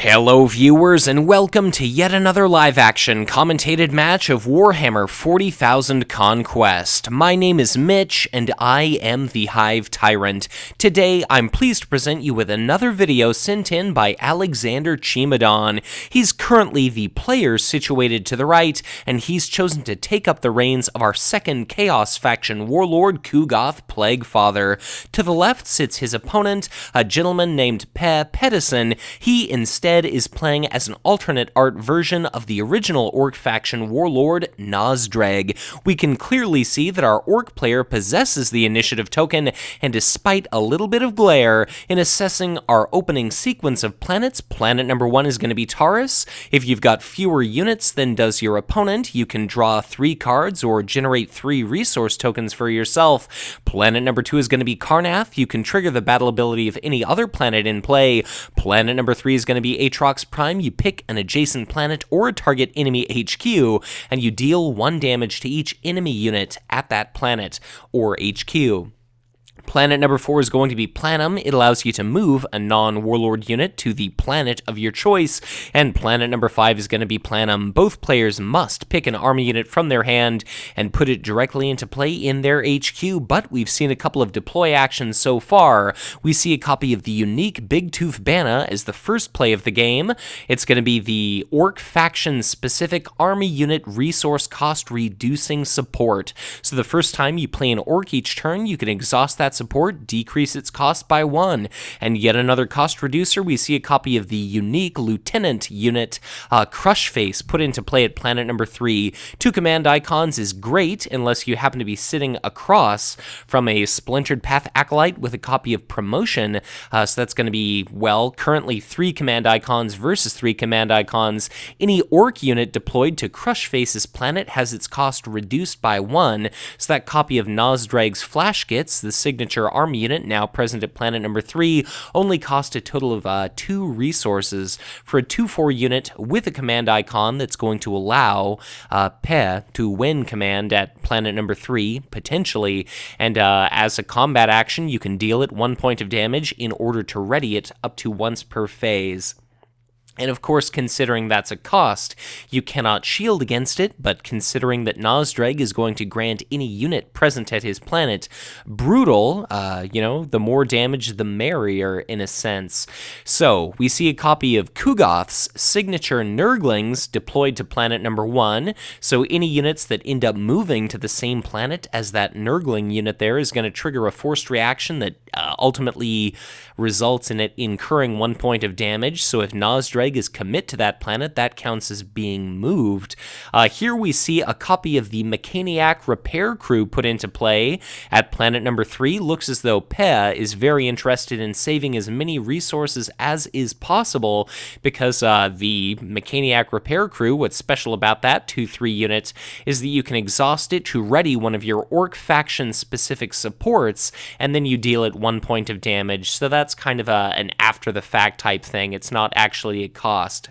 Hello viewers and welcome to yet another live-action commentated match of Warhammer 40,000 Conquest. My name is Mitch and I am the Hive Tyrant. Today I'm pleased to present you with another video sent in by Alexander Cimadon. He's currently the player situated to the right and he's chosen to take up the reins of our second Chaos faction Warlord Ku'gath Plaguefather. To the left sits his opponent, a gentleman named Per Pedersen. He instead is playing as an alternate art version of the original Orc faction Warlord Nazdreg. We can clearly see that our Orc player possesses the initiative token, and despite a little bit of glare, in assessing our opening sequence of planets, planet number 1 is going to be Taurus. If you've got fewer units than does your opponent, you can draw 3 cards or generate 3 resource tokens for yourself. Planet number 2 is going to be Karnath. You can trigger the battle ability of any other planet in play. Planet number 3 is going to be Aatrox Prime. You pick an adjacent planet or a target enemy HQ, and you deal 1 damage to each enemy unit at that planet or HQ. Planet number 4 is going to be Planum. It allows you to move a non-warlord unit to the planet of your choice. And planet number 5 is going to be Planum. Both players must pick an army unit from their hand and put it directly into play in their HQ, but we've seen a couple of deploy actions so far. We see a copy of the unique Big Tooth Banner as the first play of the game. It's going to be the Orc faction-specific army unit resource cost reducing support. So the first time you play an Orc each turn, you can exhaust that support, decrease its cost by 1. And yet another cost reducer, we see a copy of the unique Lieutenant unit, Crush Face, put into play at planet number 3. 2 command icons is great unless you happen to be sitting across from a Splintered Path Acolyte with a copy of Promotion. So that's going to be, well, currently 3 command icons versus 3 command icons. Any Orc unit deployed to Crush Face's planet has its cost reduced by 1. So that copy of Nazdreg's Flash Gits, the signature army unit now present at planet number 3, only cost a total of 2 resources for a 2/4 unit with a command icon that's going to allow Pe to win command at planet number 3, potentially, and as a combat action, you can deal it 1 point of damage in order to ready it up to once per phase. And of course, considering that's a cost, you cannot shield against it, but considering that Nazdreg is going to grant any unit present at his planet brutal, the more damage the merrier in a sense. So, we see a copy of Ku'gath's signature Nurglings deployed to planet number 1, so any units that end up moving to the same planet as that Nurgling unit there is going to trigger a forced reaction that ultimately results in it incurring 1 point of damage. So if Nazdreg is commit to that planet, that counts as being moved. Here we see a copy of the Mechaniac Repair Crew put into play at planet number 3. Looks as though Pe is very interested in saving as many resources as is possible because the Mechaniac Repair Crew, what's special about that 2/3 unit is that you can exhaust it to ready one of your Orc faction specific supports, and then you deal it 1 point of damage. So that's kind of an after the fact type thing. It's not actually a cost.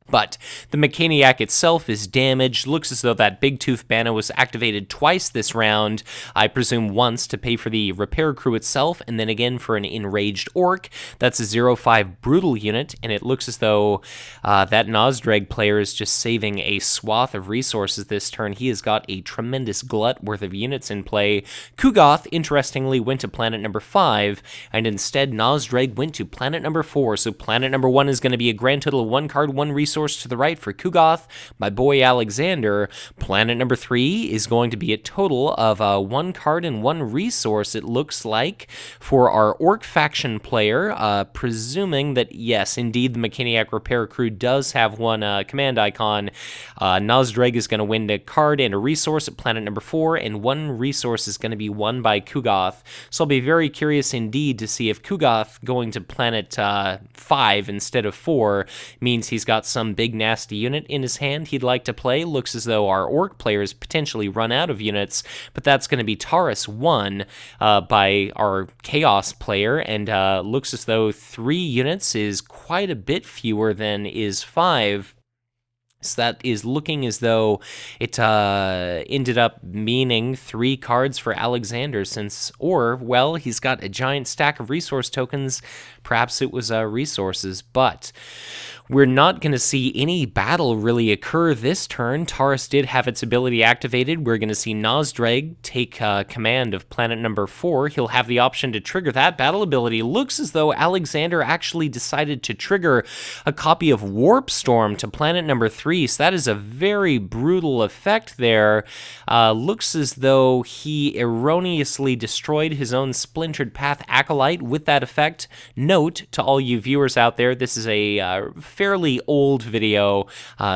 But the Mechaniac itself is damaged. Looks as though that Big Tooth Banner was activated twice this round. I presume once to pay for the repair crew itself, and then again for an enraged Orc. That's a 0/5 brutal unit, and it looks as though that Nazdreg player is just saving a swath of resources this turn. He has got a tremendous glut worth of units in play. Ku'gath, interestingly, went to planet number 5, and instead Nazdreg went to planet number 4. So planet number 1 is going to be a grand total of 1 card, 1 resource to the right for Ku'gath, my boy Alexander. Planet number 3 is going to be a total of 1 card and 1 resource, it looks like, for our Orc faction player, presuming that, yes, indeed, the Mechaniac Repair Crew does have 1 command icon. Nazdreg is going to win a card and a resource at planet number 4, and 1 resource is going to be won by Ku'gath. So I'll be very curious indeed to see if Ku'gath going to planet 5 instead of 4 means he's got some big nasty unit in his hand he'd like to play. Looks as though our Orc players potentially run out of units, but that's going to be Taurus 1 by our Chaos player, and looks as though 3 units is quite a bit fewer than is 5. So that is looking as though it ended up meaning 3 cards for Alexander well, he's got a giant stack of resource tokens. Perhaps it was resources, but we're not going to see any battle really occur this turn. Taurus did have its ability activated. We're going to see Nazdreg take command of planet number 4. He'll have the option to trigger that battle ability. Looks as though Alexander actually decided to trigger a copy of Warp Storm to planet number 3, so that is a very brutal effect there. Looks as though he erroneously destroyed his own Splintered Path Acolyte with that effect. Note to all you viewers out there, this is a fairly old video,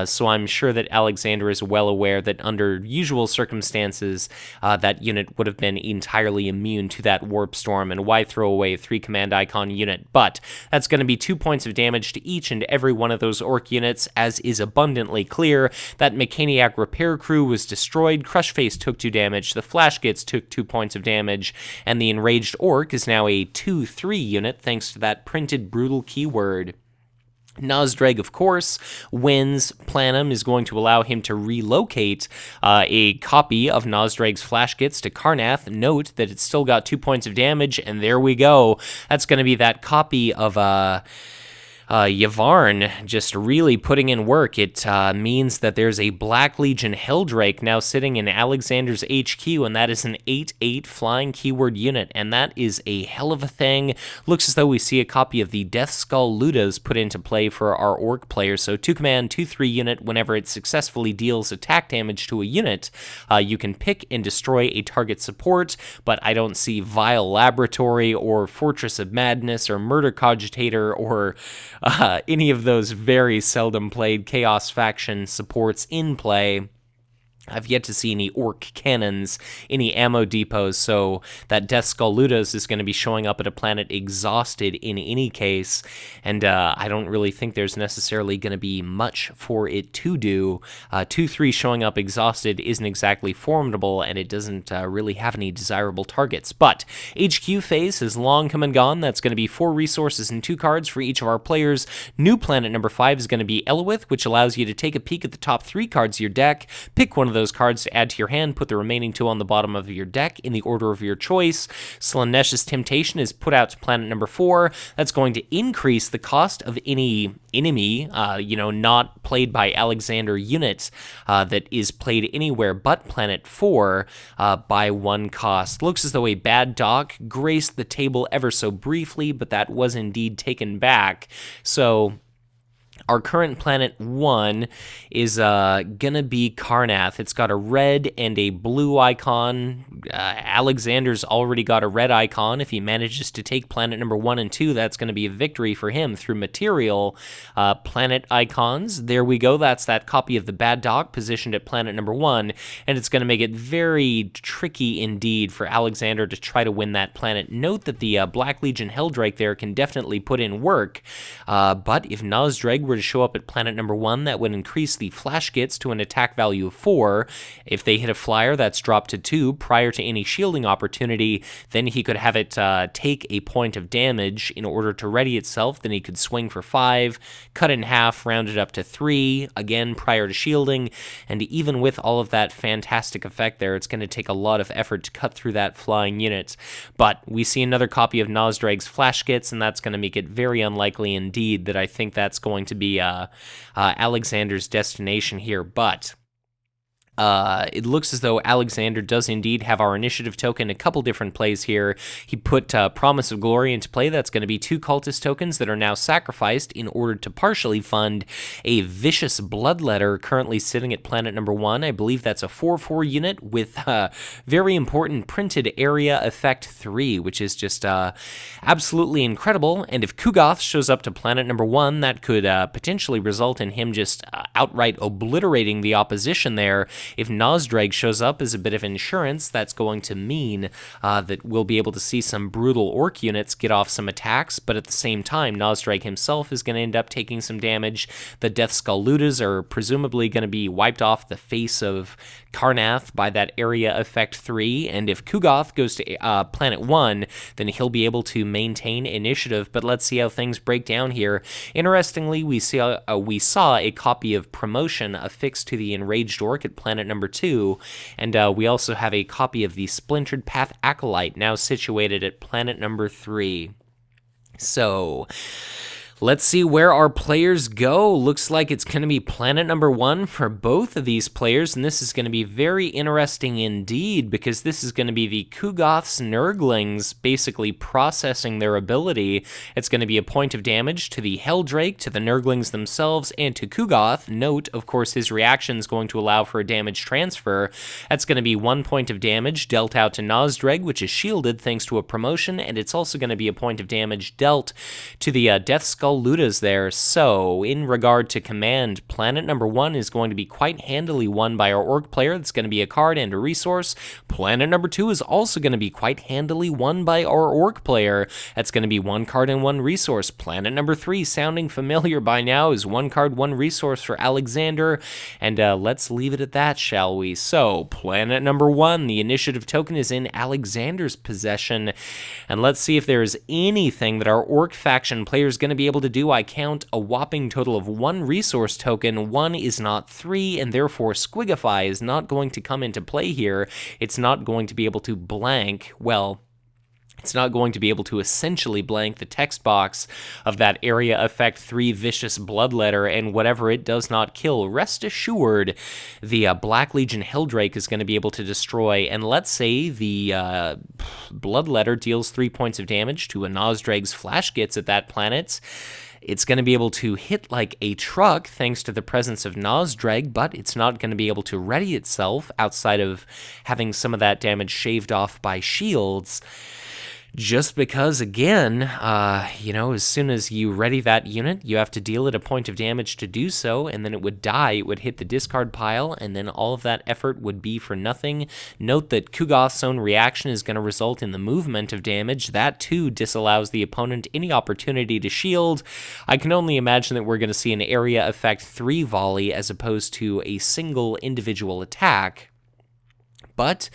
so I'm sure that Alexander is well aware that under usual circumstances, that unit would have been entirely immune to that Warp Storm, and why throw away a 3 command icon unit? But that's going to be 2 points of damage to each and every one of those Orc units, as is abundantly clear. That Mechaniac Repair Crew was destroyed, Crushface took 2 damage, the Flashgits took 2 points of damage, and the Enraged Orc is now a 2/3 unit thanks to that printed brutal keyword. Nazdreg, of course, wins. Planum is going to allow him to relocate a copy of Nazdreg's Flashgits to Karrnath. Note that it's still got 2 points of damage, and there we go. That's going to be that copy of Yvarn just really putting in work. It means that there's a Black Legion Helldrake now sitting in Alexander's HQ, and that is an 8/8 flying keyword unit, and that is a hell of a thing. Looks as though we see a copy of the Death Skull Ludas put into play for our Orc players. So 2 command, 2/3 unit. Whenever it successfully deals attack damage to a unit, you can pick and destroy a target support, but I don't see Vile Laboratory or Fortress of Madness or Murder Cogitator or any of those very seldom played Chaos faction supports in play. I've yet to see any Orc cannons, any ammo depots, so that Death Skull Ludas is going to be showing up at a planet exhausted in any case, and I don't really think there's necessarily going to be much for it to do. 2/3 showing up exhausted isn't exactly formidable, and it doesn't really have any desirable targets, but HQ phase has long come and gone. That's going to be 4 resources and 2 cards for each of our players. New planet number 5 is going to be Elowith, which allows you to take a peek at the top 3 cards of your deck, pick one of those cards to add to your hand, put the remaining 2 on the bottom of your deck in the order of your choice. Slaanesh's Temptation is put out to planet number 4. That's going to increase the cost of any enemy, not played by Alexander unit that is played anywhere but planet 4 by 1 cost. Looks as though a Bad Doc graced the table ever so briefly, but that was indeed taken back. So our current planet 1 is gonna be Karrnath. It's got a red and a blue icon. Alexander's already got a red icon. If he manages to take planet number 1 and 2, that's gonna be a victory for him through material planet icons. There we go. That's that copy of the Bad Dog positioned at planet number 1, and it's gonna make it very tricky indeed for Alexander to try to win that planet. Note that the Black Legion Helldrake there can definitely put in work, but if Nazdreg were to show up at planet number 1, that would increase the Flashgits to an attack value of 4. If they hit a flyer, that's dropped to 2 prior to any shielding opportunity. Then he could have it take a point of damage in order to ready itself. Then he could swing for 5, cut in half, round it up to 3, again prior to shielding. And even with all of that fantastic effect there, it's going to take a lot of effort to cut through that flying unit. But we see another copy of Nazdreg's Flashgits, and that's going to make it very unlikely indeed that I think that's going to be Alexander's destination here, but it looks as though Alexander does indeed have our initiative token. A couple different plays here. He put Promise of Glory into play. That's going to be 2 cultist tokens that are now sacrificed in order to partially fund a Vicious Bloodletter currently sitting at planet number 1. I believe that's a 4/4 unit with very important printed area effect 3, which is just absolutely incredible. And if Ku'gath shows up to planet number 1, that could potentially result in him just outright obliterating the opposition there. if Nazdreg shows up as a bit of insurance, that's going to mean that we'll be able to see some brutal Ork units get off some attacks, but at the same time, Nazdreg himself is going to end up taking some damage. The Death Skull Ludas are presumably going to be wiped off the face of Karnath by that area effect 3, and if Ku'gath goes to planet 1, then he'll be able to maintain initiative, but let's see how things break down here. Interestingly, we saw a copy of Promotion affixed to the Enraged Orc at planet number 2, and we also have a copy of the Splintered Path Acolyte now situated at planet number 3. So let's see where our players go. Looks like it's going to be planet number 1 for both of these players, and this is going to be very interesting indeed, because this is going to be the Ku'gath's Nurglings basically processing their ability. It's going to be a point of damage to the Helldrake, to the Nurglings themselves, and to Ku'gath. Note, of course, his reaction is going to allow for a damage transfer. That's going to be 1 point of damage dealt out to Nazdreg, which is shielded thanks to a promotion, and it's also going to be a point of damage dealt to the Death Skull Ludas there. So, in regard to command, planet number 1 is going to be quite handily won by our Orc player. That's going to be a card and a resource. Planet number 2 is also going to be quite handily won by our Orc player. That's going to be 1 card and 1 resource. Planet number 3, sounding familiar by now, is 1 card, 1 resource for Alexander, and let's leave it at that, shall we? So, planet number 1, the initiative token is in Alexander's possession, and let's see if there is anything that our Orc faction player is going to be able to do. I count a whopping total of 1 resource token. 1 is not 3, and therefore Squigify is not going to come into play here. It's not going to be able to blank, well, it's not going to be able to essentially blank the text box of that area effect 3 vicious bloodletter, and whatever it does not kill, rest assured the Black Legion Helldrake is going to be able to destroy. And let's say the bloodletter deals 3 points of damage to a Nazdreg's Flash Gits at that planet. It's going to be able to hit like a truck thanks to the presence of Nazdreg, but it's not going to be able to ready itself outside of having some of that damage shaved off by shields. Just because, again, as soon as you ready that unit, you have to deal it a point of damage to do so, and then it would die. It would hit the discard pile, and then all of that effort would be for nothing. Note that Ku'gath's own reaction is going to result in the movement of damage. That, too, disallows the opponent any opportunity to shield. I can only imagine that we're going to see an area effect 3 volley as opposed to a single individual attack. But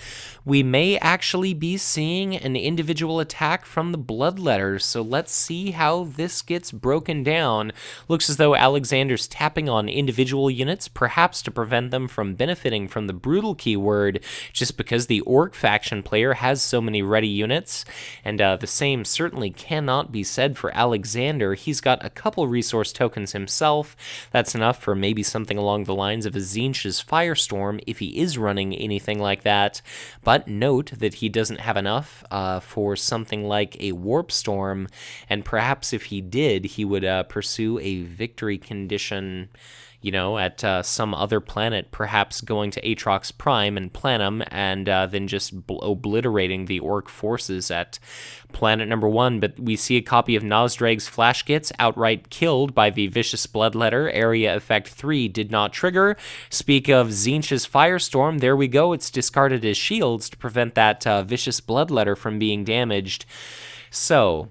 we may actually be seeing an individual attack from the bloodletters, so let's see how this gets broken down. Looks as though Alexander's tapping on individual units, perhaps to prevent them from benefiting from the brutal keyword, just because the Orc faction player has so many ready units, and the same certainly cannot be said for Alexander. He's got a couple resource tokens himself. That's enough for maybe something along the lines of a Tzeentch's Firestorm, if he is running anything like that. But note that he doesn't have enough for something like a Warp Storm, and perhaps if he did, he would pursue a victory condition, at some other planet, perhaps going to Aatrox Prime and Planum, and then just obliterating the Orc forces at planet number 1. But we see a copy of Nazdreg's Flash Gits outright killed by the Vicious Bloodletter. Area Effect 3 did not trigger. Speak of Tzeentch's Firestorm, there we go. It's discarded as shields to prevent that Vicious Bloodletter from being damaged. So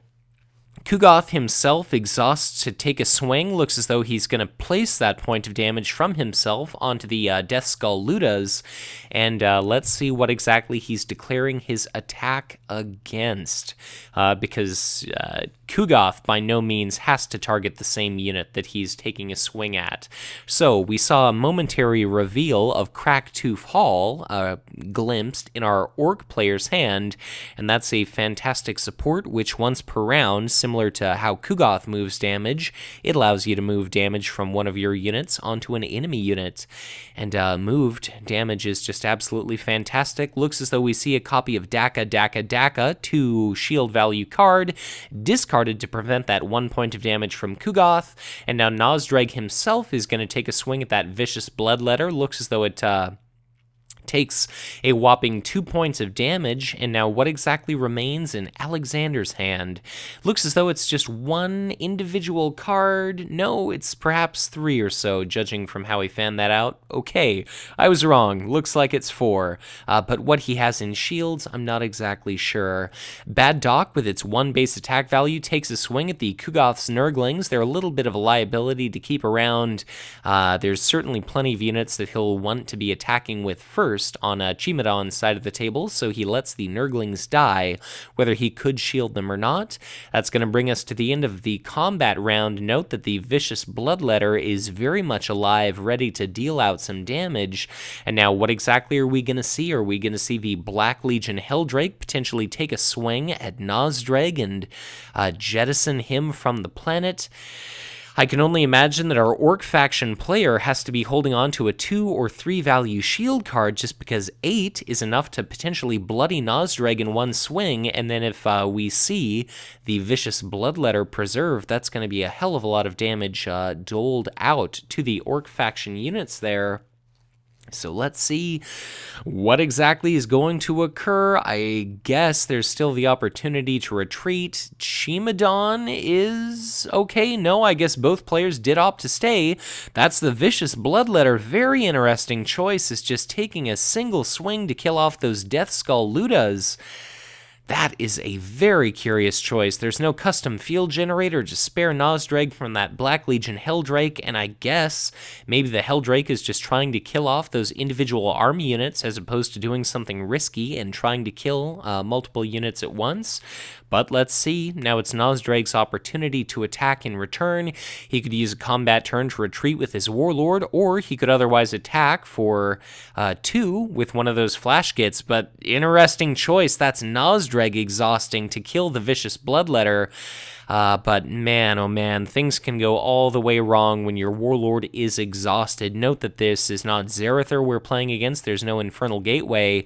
Ku'gath himself exhausts to take a swing. Looks as though he's going to place that point of damage from himself onto the Death Skull Ludas, and let's see what exactly he's declaring his attack against, because Ku'gath by no means has to target the same unit that he's taking a swing at. So we saw a momentary reveal of Cracktooth Hall glimpsed in our Orc player's hand, and that's a fantastic support, which once per round, similar to how Ku'gath moves damage, it allows you to move damage from one of your units onto an enemy unit. And moved damage is just absolutely fantastic. Looks as though we see a copy of Daka, 2 shield value card, discarded to prevent that 1 point of damage from Ku'gath. And now Nazdreg himself is going to take a swing at that Vicious Bloodletter. Looks as though it takes a whopping 2 points of damage, and now what exactly remains in Alexander's hand? Looks as though it's just one individual card. No, it's perhaps 3 or so, judging from how he fanned that out. Okay, I was wrong. Looks like it's 4. But what he has in shields, I'm not exactly sure. Bad Doc, with its 1 base attack value, takes a swing at the Ku'gath's Nurglings. They're a little bit of a liability to keep around. There's certainly plenty of units that he'll want to be attacking with first on Cimadon's side of the table, so he lets the Nurglings die, whether he could shield them or not. That's going to bring us to the end of the combat round. Note that the Vicious Bloodletter is very much alive, ready to deal out some damage. And now what exactly are we going to see? Are we going to see the Black Legion Helldrake potentially take a swing at Nazdreg and jettison him from the planet? I can only imagine that our Orc faction player has to be holding on to a 2 or 3 value shield card just because 8 is enough to potentially bloody Nazdreg in one swing, and then if we see the Vicious Bloodletter preserved, that's going to be a hell of a lot of damage doled out to the Orc faction units there. So let's see what exactly is going to occur. I guess there's still the opportunity to retreat. Cimadon is okay. No, I guess both players did opt to stay. That's the Vicious Bloodletter. Very interesting choice, is just taking a single swing to kill off those Death Skull Ludas. That is a very curious choice. There's no custom field generator to spare Nazdreg from that Black Legion Helldrake, and I guess maybe the Helldrake is just trying to kill off those individual army units as opposed to doing something risky and trying to kill multiple units at once. But let's see. Now it's Nazdreg's opportunity to attack in return. He could use a combat turn to retreat with his Warlord, or he could otherwise attack for 2 with one of those flash gits. But interesting choice. That's Nazdreg exhausting to kill the Vicious Bloodletter. But man, oh man, things can go all the way wrong when your Warlord is exhausted. Note that this is not Zarather we're playing against. There's no Infernal Gateway.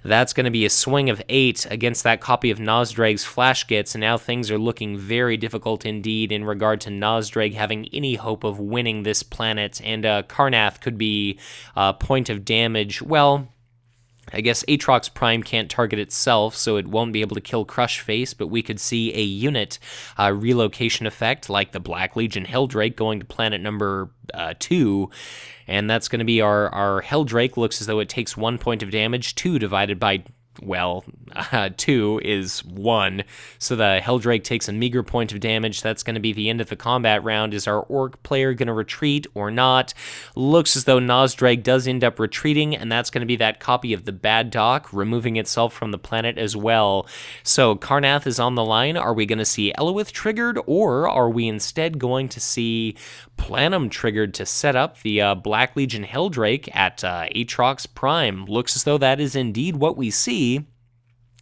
That's going to be a swing of 8 against that copy of Nazdreg's Flash Gits, and now things are looking very difficult indeed in regard to Nazdreg having any hope of winning this planet, and Karnath could be a point of damage. Well, I guess Aatrox Prime can't target itself, so it won't be able to kill Crushface, but we could see a unit relocation effect like the Black Legion Helldrake going to planet number 2, and that's going to be our Helldrake. Looks as though it takes 1 point of damage. 2 divided by, well, 2 is 1, so the Helldrake takes a meager point of damage. That's going to be the end of the combat round. Is our Orc player going to retreat or not? Looks as though Nazdreg does end up retreating, and that's going to be that copy of the Bad Doc removing itself from the planet as well. So Karnath is on the line. Are we going to see Elowith triggered, or are we instead going to see Planum triggered to set up the Black Legion Helldrake at Aatrox Prime? Looks as though that is indeed what we see.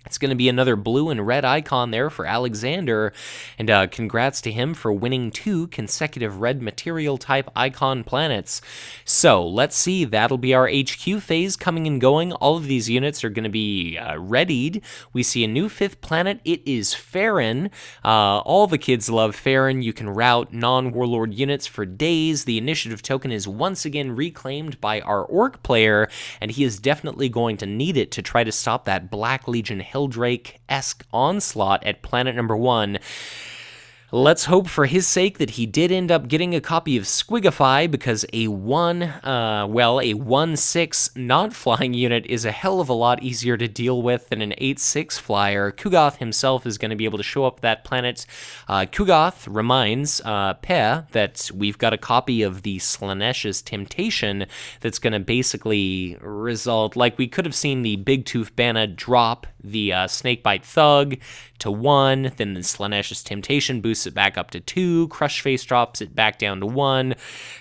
It's going to be another blue and red icon there for Alexander, and congrats to him for winning 2 consecutive red material type icon planets. So let's see, that'll be our HQ phase coming and going. All of these units are going to be readied. We see a new 5th planet. It is Farron. All the kids love Farron. You can route non-warlord units for days. The initiative token is once again reclaimed by our Orc player, and he is definitely going to need it to try to stop that Black Legion Helldrake-esque onslaught at planet number 1. Let's hope for his sake that he did end up getting a copy of Squigify, because a 1/6 not flying unit is a hell of a lot easier to deal with than an 8/6 flyer. Ku'gath himself is going to be able to show up that planet. Ku'gath reminds Per that we've got a copy of the Slaaneish's Temptation that's going to basically result, like we could have seen the Big Tooth Banna drop the Snakebite Thug to 1, then the Slaaneish's Temptation boosts it back up to 2, Crushface drops it back down to 1.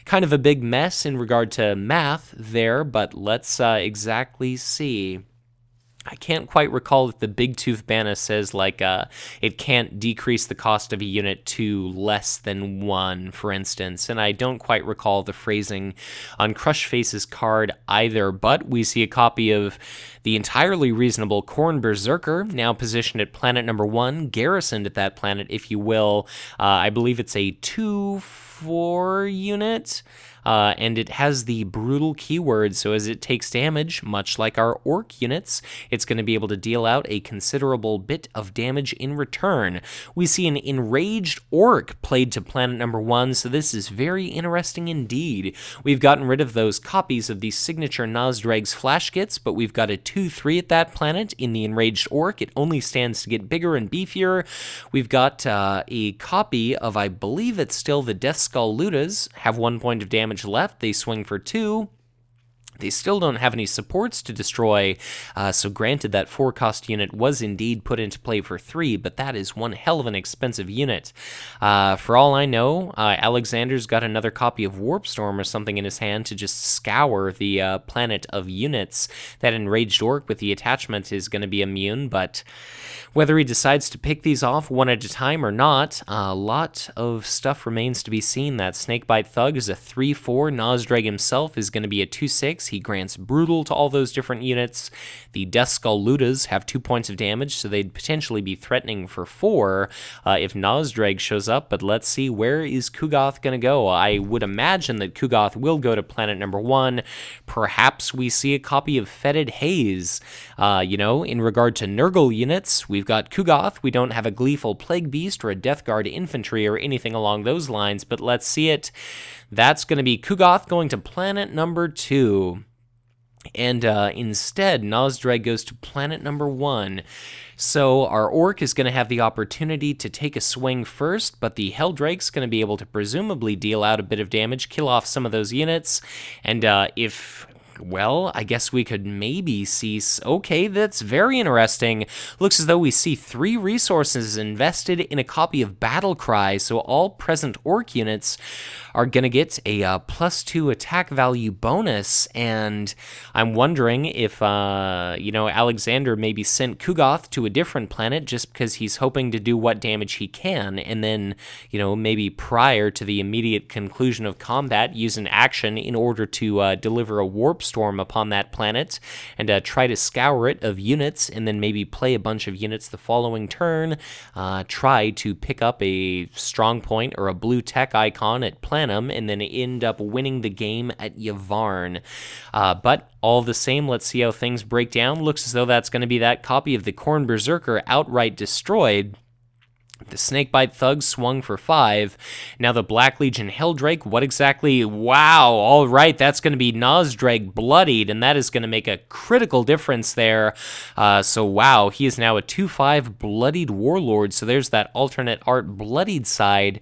Kind of a big mess in regard to math there, but let's exactly see. I can't quite recall if the Big Tooth Banna says, like, it can't decrease the cost of a unit to less than 1, for instance, and I don't quite recall the phrasing on Crushface's card either, but we see a copy of the entirely reasonable Khorne Berserker, now positioned at planet number 1, garrisoned at that planet, if you will. I believe it's a 2/4 unit. and it has the brutal keyword, so as it takes damage, much like our Ork units, it's going to be able to deal out a considerable bit of damage in return. We see an enraged Ork played to planet number 1, so this is very interesting indeed. We've gotten rid of those copies of the signature Nazdreg's flash kits, but we've got a 2/3 at that planet in the enraged Ork. It only stands to get bigger and beefier. We've got a copy of, I believe it's still the Death Skull Ludas, have 1 point of damage left. They swing for 2. They still don't have any supports to destroy, so granted that 4-cost unit was indeed put into play for 3, but that is one hell of an expensive unit. For all I know, Alexander's got another copy of Warpstorm or something in his hand to just scour the planet of units. That enraged Ork with the attachment is going to be immune, but whether he decides to pick these off one at a time or not, a lot of stuff remains to be seen. That Snakebite Thug is a 3/4. Nazdreg himself is going to be a 2/6. He grants Brutal to all those different units. The Death Skull Ludas have 2 points of damage, so they'd potentially be threatening for 4 if Nazdreg shows up, but let's see, where is Ku'gath going to go? I would imagine that Ku'gath will go to planet number 1. Perhaps we see a copy of Fetid Haze. In regard to Nurgle units, we've got Ku'gath. We don't have a Gleeful Plague Beast or a Death Guard Infantry or anything along those lines, but let's see it. That's going to be Ku'gath going to planet number 2. And instead, Nazdreg goes to planet number 1. So our Ork is going to have the opportunity to take a swing first, but the Helldrake's going to be able to presumably deal out a bit of damage, kill off some of those units, and well, I guess we could maybe see... Okay, that's very interesting. Looks as though we see 3 resources invested in a copy of Battlecry, so all present Ork units are going to get a +2 attack value bonus, and I'm wondering if, Alexander maybe sent Ku'gath to a different planet just because he's hoping to do what damage he can, and then, maybe prior to the immediate conclusion of combat, use an action in order to deliver a warp storm upon that planet, and try to scour it of units, and then maybe play a bunch of units the following turn, try to pick up a strong point or a blue tech icon at Planum, and then end up winning the game at Yavvarn. But all the same, let's see how things break down. Looks as though that's going to be that copy of the Khorne Berserker outright destroyed. The Snakebite Thug swung for 5. Now the Black Legion Helldrake, what exactly? Wow, all right, that's going to be Nazdreg bloodied, and that is going to make a critical difference there. So wow, he is now a 2/5 bloodied warlord, so there's that alternate art bloodied side.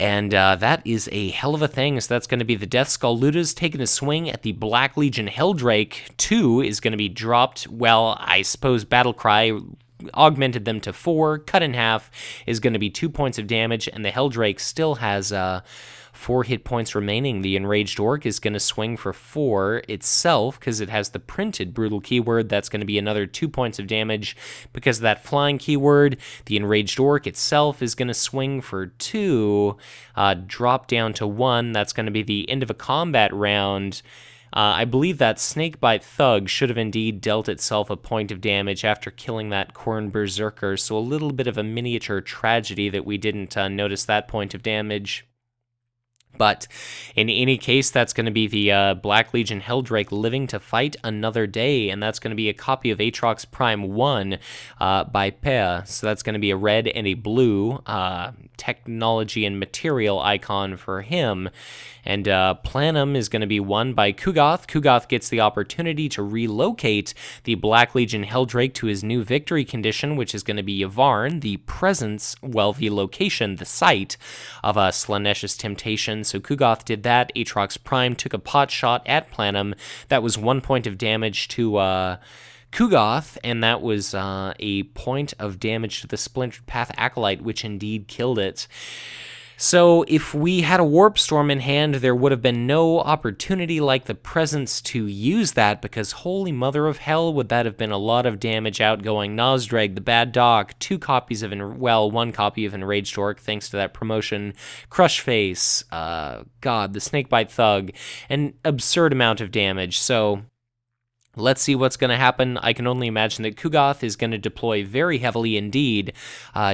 And that is a hell of a thing. So that's going to be the Death Skull Ludas taking a swing at the Black Legion Helldrake. 2 is going to be dropped. Well, I suppose Battlecry augmented them to 4. Cut in half is going to be 2 points of damage, and the Helldrake still has 4 hit points remaining. The Enraged Ork is going to swing for 4 itself because it has the printed Brutal keyword. That's going to be another 2 points of damage because of that flying keyword. The Enraged Ork itself is going to swing for 2, drop down to 1. That's going to be the end of a combat round. I believe that Snakebite Thug should have indeed dealt itself a point of damage after killing that Khorne Berserker, so a little bit of a miniature tragedy that we didn't notice that point of damage. But in any case, that's going to be the Black Legion Helldrake living to fight another day, and that's going to be a copy of Aatrox Prime 1 by Per. So that's going to be a red and a blue technology and material icon for him. And Planum is going to be won by Ku'gath. Ku'gath gets the opportunity to relocate the Black Legion Helldrake to his new victory condition, which is going to be Yavvarn, the presence, well, the location, the site of Slaanesha's Temptation. So Ku'gath did that. Aatrox Prime took a pot shot at Planum. That was 1 point of damage to Ku'gath, and that was a point of damage to the Splintered Path Acolyte, which indeed killed it. So if we had a Warp Storm in hand, there would have been no opportunity like the Presence to use that, because holy mother of hell, would that have been a lot of damage outgoing. Nazdreg, the Bad Dog, 2 copies of, 1 copy of Enraged Ork, thanks to that promotion. Crushface, the Snakebite Thug, an absurd amount of damage. So Let's see what's going to happen. I can only imagine that Ku'gath is going to deploy very heavily indeed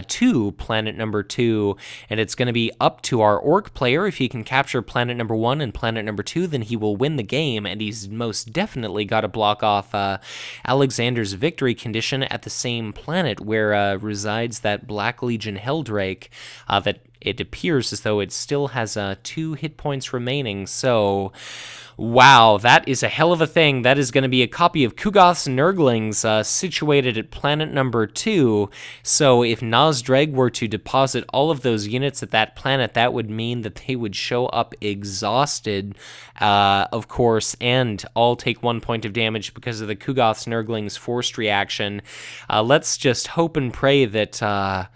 to planet number 2, and it's going to be up to our Orc player. If he can capture planet number 1 and planet number 2, then he will win the game, and he's most definitely got to block off Alexander's victory condition at the same planet where resides that Black Legion Helldrake that it appears as though it still has 2 hit points remaining. So, wow, that is a hell of a thing. That is going to be a copy of Ku'gath's Nurglings situated at planet number 2. So if Nazdreg were to deposit all of those units at that planet, that would mean that they would show up exhausted, of course, and all take 1 point of damage because of the Ku'gath's Nurglings forced reaction. Let's just hope and pray that...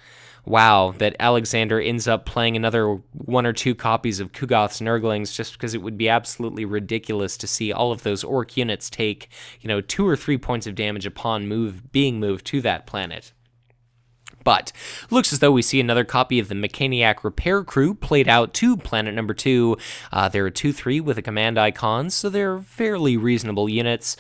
wow, that Alexander ends up playing another 1 or 2 copies of Ku'gath's Nurglings, just because it would be absolutely ridiculous to see all of those Orc units take, 2 or 3 points of damage upon being moved to that planet. But looks as though we see another copy of the Mechaniac Repair Crew played out to planet number 2. They're a 2/3 with a command icon, so they're fairly reasonable units.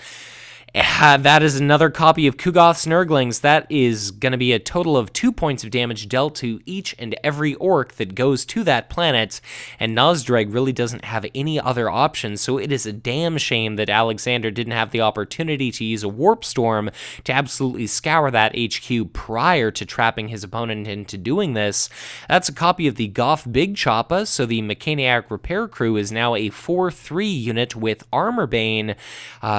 That is another copy of Ku'gath's Nurglings. That is going to be a total of 2 points of damage dealt to each and every Orc that goes to that planet, and Nazdreg really doesn't have any other options, so it is a damn shame that Alexander didn't have the opportunity to use a Warp Storm to absolutely scour that HQ prior to trapping his opponent into doing this. That's a copy of the Goth Big Choppa, so the Mechaniac Repair Crew is now a 4/3 unit with Armor Bane,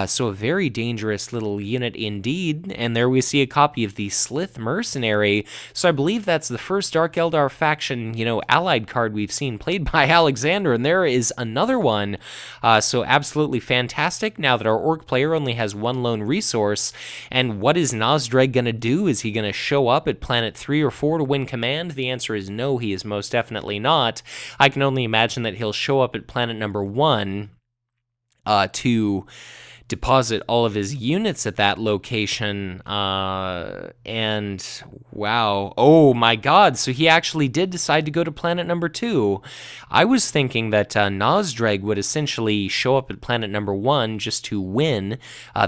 so a very dangerous little unit indeed. And there we see a copy of the Slith Mercenary, so I believe that's the first Dark Eldar faction, allied card we've seen played by Alexander, and there is another one, so absolutely fantastic now that our Orc player only has 1 lone resource. And what is Nazdreg gonna do? Is he gonna show up at planet 3 or 4 to win command? The answer is no, he is most definitely not. I can only imagine that he'll show up at planet number 1 to deposit all of his units at that location, and wow, oh my god, so he actually did decide to go to planet number 2. I was thinking that Nazdreg would essentially show up at planet number 1 just to win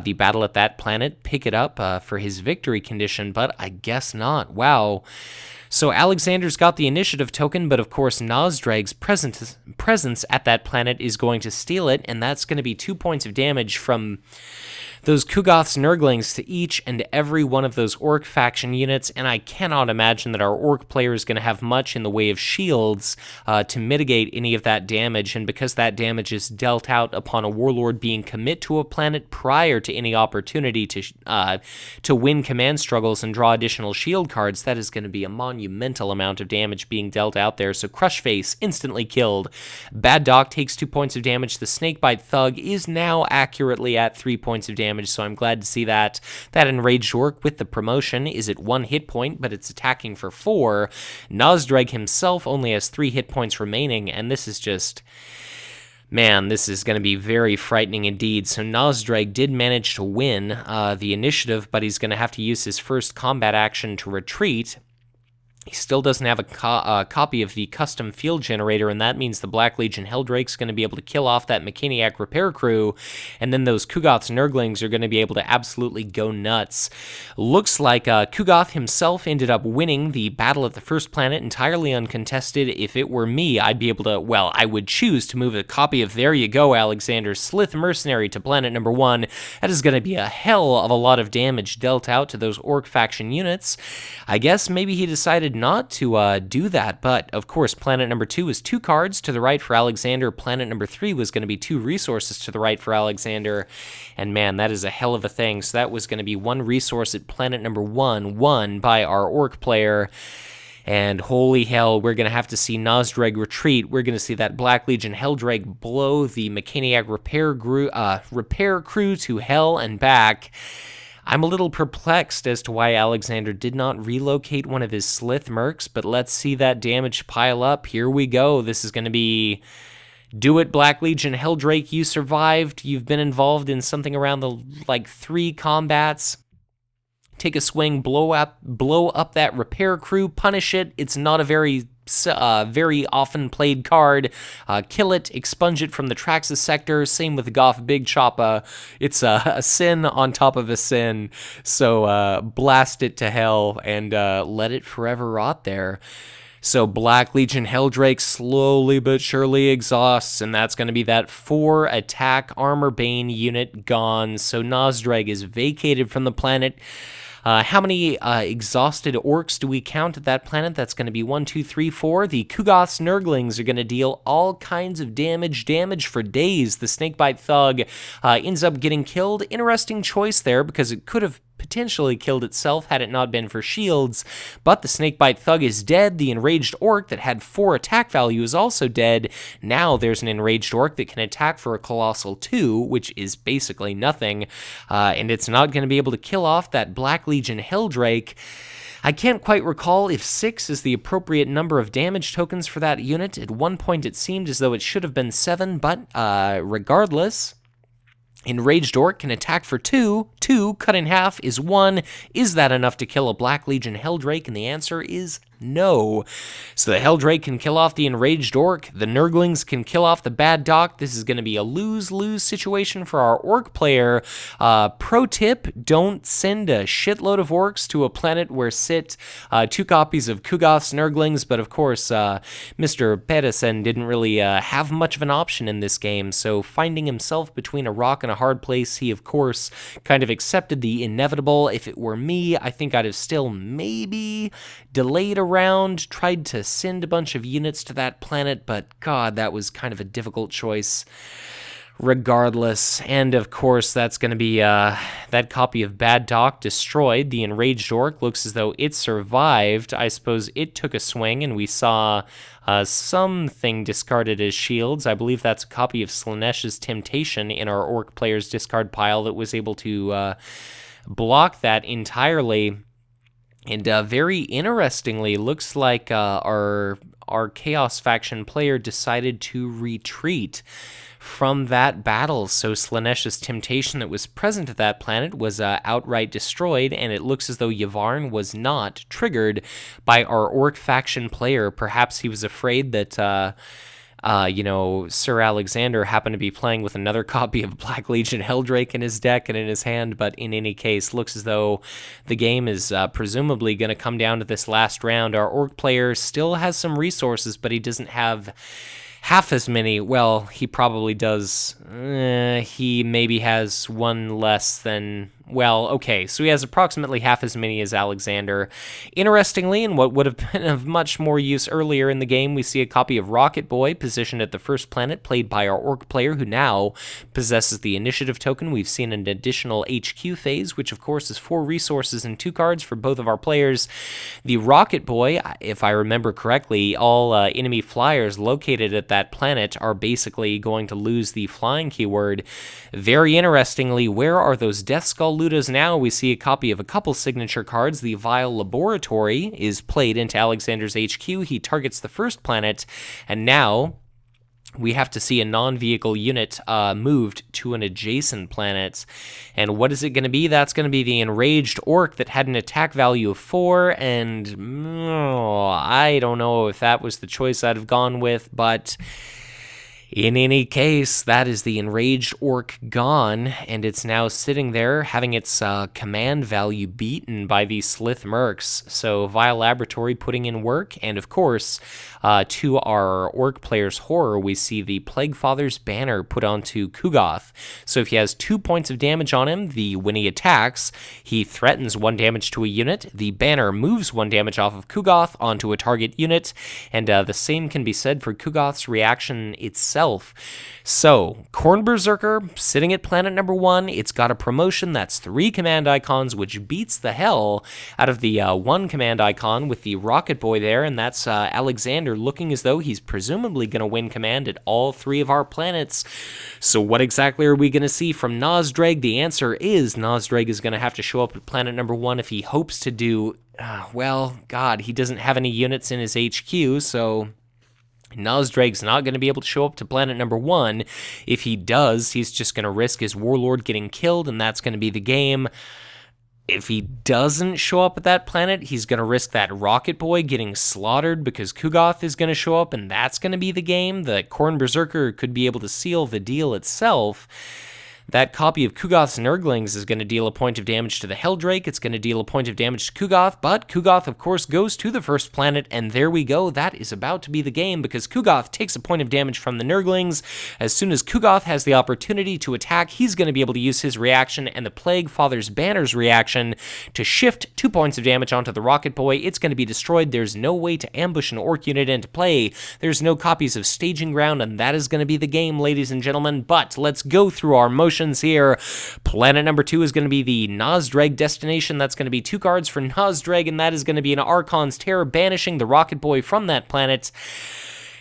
the battle at that planet, pick it up for his victory condition, but I guess not. Wow. So Alexander's got the initiative token, but of course Nazdreg's presence at that planet is going to steal it, and that's going to be 2 points of damage from those Ku'gath's Nurglings to each and every one of those Orc faction units, and I cannot imagine that our Orc player is going to have much in the way of shields to mitigate any of that damage, and because that damage is dealt out upon a Warlord being commit to a planet prior to any opportunity to win command struggles and draw additional shield cards, that is going to be a monumental amount of damage being dealt out there. So Crushface instantly killed. Bad Doc takes 2 points of damage. The Snakebite Thug is now accurately at 3 points of damage, so I'm glad to see that. That Enraged Orc with the promotion is at 1 hit point, but it's attacking for 4. Nazdreg himself only has 3 hit points remaining, and this is just... man, this is going to be very frightening indeed. So Nazdreg did manage to win the initiative, but he's going to have to use his first combat action to retreat. He still doesn't have a copy of the custom field generator, and that means the Black Legion Helldrake's going to be able to kill off that Mechaniac Repair Crew, and then those Ku'gath's Nurglings are going to be able to absolutely go nuts. Looks like Ku'gath himself ended up winning the battle at the first planet entirely uncontested. If it were me, I'd be able to, well, I would choose to move a copy of There You Go, Alexander, Slith Mercenary to planet number 1. That is going to be a hell of a lot of damage dealt out to those Orc faction units. I guess maybe he decided not to do that, but of course planet number 2 is 2 cards to the right for Alexander. Planet number 3 was going to be 2 resources to the right for Alexander, and man, that is a hell of a thing. So that was going to be 1 resource at planet number 1, won by our Orc player. And holy hell, we're going to have to see Nazdreg retreat. We're going to see that Black Legion Helldrake blow the Mechaniac Repair Crew to hell and back. I'm a little perplexed as to why Alexander did not relocate one of his Slith Mercs, but let's see that damage pile up. Here we go. This is going to be... do it, Black Legion Helldrake. You survived. You've been involved in something around the 3 combats. Take a swing, blow up that repair crew, punish it. It's not a very very often played card. Kill it, expunge it from the Traxxas sector. Same with Goth Big Choppa. It's a sin on top of a sin. So blast it to hell and let it forever rot there. So Black Legion Helldrake slowly but surely exhausts, and that's going to be that 4 attack Armor Bane unit gone. So Nazdreg is vacated from the planet. How many exhausted orcs do we count at that planet? That's going to be 1, 2, 3, 4. The Ku'gath Nurglings are going to deal all kinds of damage for days. The Snakebite Thug ends up getting killed. Interesting choice there, because it could have potentially killed itself had it not been for shields, but the Snakebite Thug is dead. The Enraged Orc that had 4 attack value is also dead. Now there's an Enraged Orc that can attack for a Colossal 2, which is basically nothing, and it's not going to be able to kill off that Black Legion Helldrake. I can't quite recall if 6 is the appropriate number of damage tokens for that unit. At one point it seemed as though it should have been 7, but regardless, Enraged Orc can attack for 2. 2 cut in half is 1. Is that enough to kill a Black Legion Helldrake? And the answer is no. So the Helldrake can kill off the Enraged Orc. The Nurglings can kill off the Bad Doc. This is going to be a lose-lose situation for our Orc player. Pro tip, don't send a shitload of Orcs to a planet where sit 2 copies of Ku'gath's Nurglings, but of course, Mr. Pedersen didn't really have much of an option in this game, so finding himself between a rock and a hard place, he of course kind of accepted the inevitable. If it were me, I think I'd have still maybe delayed around, tried to send a bunch of units to that planet, but god, that was kind of a difficult choice regardless. And of course, that's going to be that copy of Bad Doc destroyed. The Enraged Orc looks as though it survived. I suppose it took a swing, and we saw something discarded as shields. I believe that's a copy of Slanesh's Temptation in our Orc player's discard pile that was able to block that entirely. And very interestingly, looks like our Chaos faction player decided to retreat from that battle. So Slanesh's Temptation that was present at that planet was outright destroyed, and it looks as though Yvarn was not triggered by our Orc faction player. Perhaps he was afraid that Sir Alexander happened to be playing with another copy of Black Legion Helldrake in his deck and in his hand, but in any case, looks as though the game is presumably going to come down to this last round. Our Orc player still has some resources, but he doesn't have half as many. Well, he probably does. He maybe has one less than... Well, okay, so he has approximately half as many as Alexander. Interestingly, in what would have been of much more use earlier in the game, we see a copy of Rocket Boy positioned at the first planet, played by our Orc player, who now possesses the initiative token. We've seen an additional HQ phase, which of course is 4 resources and 2 cards for both of our players. The Rocket Boy, if I remember correctly, all enemy flyers located at that planet are basically going to lose the flying keyword. Very interestingly, where are those Death Skull Ludas now? We see a copy of a couple signature cards. The Vile Laboratory is played into Alexander's HQ. He targets the first planet, and now we have to see a non-vehicle unit moved to an adjacent planet. And what is it going to be? That's going to be the Enraged Orc that had an attack value of 4, and I don't know if that was the choice I'd have gone with, but in any case, that is the Enraged Orc gone, and it's now sitting there having its command value beaten by the Slith Mercs. So Vile Laboratory putting in work, and of course, to our Orc player's horror, we see the Plaguefather's banner put onto Ku'gath. So if he has 2 points of damage on him, when he attacks, he threatens 1 damage to a unit. The banner moves 1 damage off of Ku'gath onto a target unit, and the same can be said for Ku'gath's reaction itself. So, Khorne Berserker, sitting at planet number 1, it's got a promotion that's 3 command icons, which beats the hell out of the 1 command icon with the Rocket Boy there, and that's Alexander looking as though he's presumably going to win command at all 3 of our planets. So what exactly are we going to see from Nazdreg? The answer is Nazdreg is going to have to show up at planet number 1 if he hopes to do... well, God, he doesn't have any units in his HQ, so Nazdreg's not going to be able to show up to planet number 1. If he does, he's just going to risk his Warlord getting killed, and that's going to be the game. If he doesn't show up at that planet, he's going to risk that Rocket Boy getting slaughtered because Ku'gath is going to show up, and that's going to be the game. The Khorne Berserker could be able to seal the deal itself. That copy of Ku'gath's Nurglings is going to deal a point of damage to the Helldrake. It's going to deal a point of damage to Ku'gath, but Ku'gath, of course, goes to the first planet, and there we go. That is about to be the game because Ku'gath takes a point of damage from the Nurglings. As soon as Ku'gath has the opportunity to attack, he's going to be able to use his reaction and the Plaguefather's Banner's reaction to shift 2 points of damage onto the Rocket Boy. It's going to be destroyed. There's no way to ambush an Orc unit into play. There's no copies of Staging Ground, and that is going to be the game, ladies and gentlemen. But let's go through our motions here. Planet number 2 is going to be the Nazdreg destination. That's going to be 2 cards for Nazdreg, and that is going to be an Archon's Terror, banishing the Rocket Boy from that planet.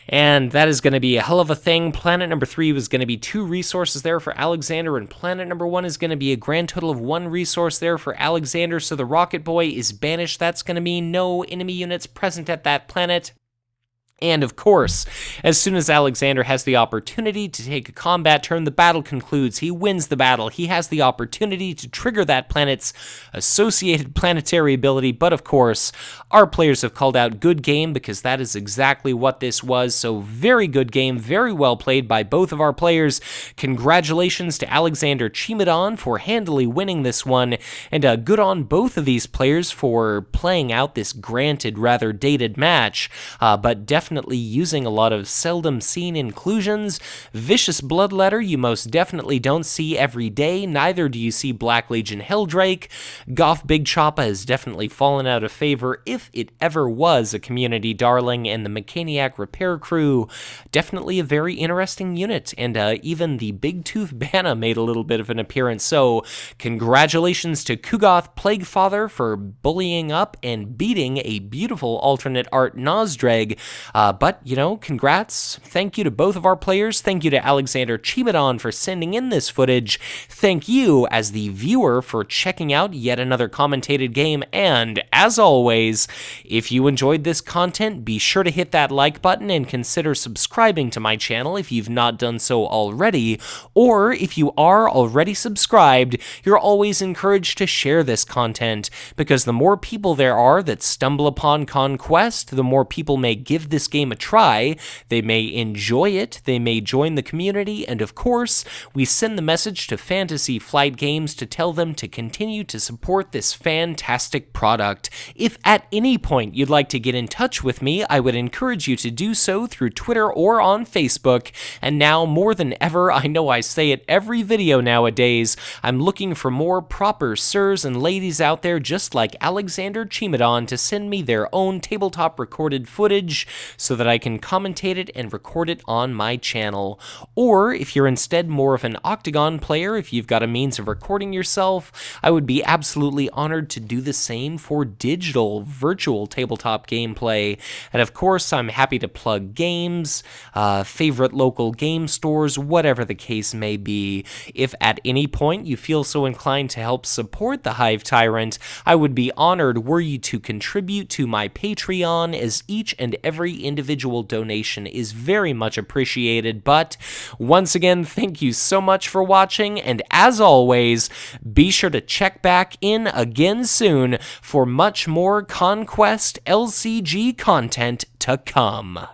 And that is going to be a hell of a thing. Planet number 3 was going to be 2 resources there for Alexander, and planet number 1 is going to be a grand total of 1 resource there for Alexander, so the Rocket Boy is banished. That's going to mean no enemy units present at that planet. And of course, as soon as Alexander has the opportunity to take a combat turn, the battle concludes. He wins the battle. He has the opportunity to trigger that planet's associated planetary ability, but of course, our players have called out good game because that is exactly what this was. So very good game, very well played by both of our players. Congratulations to Alexander Cimadon for handily winning this one, and good on both of these players for playing out this granted, rather dated match, but definitely using a lot of seldom seen inclusions. Vicious Bloodletter you most definitely don't see every day, neither do you see Black Legion Helldrake. Goff Big Choppa has definitely fallen out of favor if it ever was a community darling, and the Mechaniac Repair Crew, definitely a very interesting unit, and even the Big Tooth Banna made a little bit of an appearance. So congratulations to Ku'gath Plaguefather for bullying up and beating a beautiful alternate art Nazdreg. But, you know, congrats. Thank you to both of our players. Thank you to Alexander Cimadon for sending in this footage. Thank you, as the viewer, for checking out yet another commentated game. And, as always, if you enjoyed this content, be sure to hit that like button and consider subscribing to my channel if you've not done so already. Or, if you are already subscribed, you're always encouraged to share this content, because the more people there are that stumble upon Conquest, the more people may give this game a try, they may enjoy it, they may join the community, and of course, we send the message to Fantasy Flight Games to tell them to continue to support this fantastic product. If at any point you'd like to get in touch with me, I would encourage you to do so through Twitter or on Facebook, and now more than ever, I know I say it every video nowadays, I'm looking for more proper sirs and ladies out there just like Alexander Cimadon to send me their own tabletop recorded footage so that I can commentate it and record it on my channel. Or if you're instead more of an Octagon player, if you've got a means of recording yourself, I would be absolutely honored to do the same for digital, virtual tabletop gameplay. And of course, I'm happy to plug games, favorite local game stores, whatever the case may be. If at any point you feel so inclined to help support the Hive Tyrant, I would be honored were you to contribute to my Patreon, as each and every individual donation is very much appreciated. But once again, thank you so much for watching, and as always, be sure to check back in again soon for much more Conquest LCG content to come.